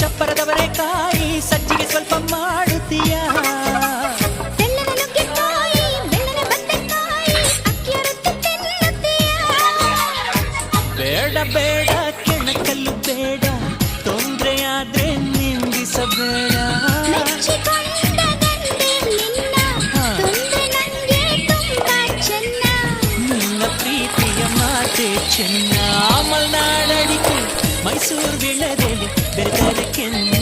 ಚಪ್ಪರದವರೇ ಕಾಯಿ ಸಜ್ಜಿಗೆ ಸ್ವಲ್ಪ ಮಾಡುತ್ತೀಯಾ ಬೇಡ ಬೇಡ ಕೆಣಕಲ್ಲು ಬೇಡ ತೊಂದ್ರೆಯಾದ್ರೆ ನಿಂದಿಸಬೇಡ ನಿನ್ನ ಪ್ರೀತಿಯ ಮಾತೆ ಚೆನ್ನ ಮಲ್ನಾಡಡಿಕೆ ಮೈಸೂರು ವೀಳ್ಯದೆಲೆ ಬೆರೆತರೆ ಕೆನ್ನ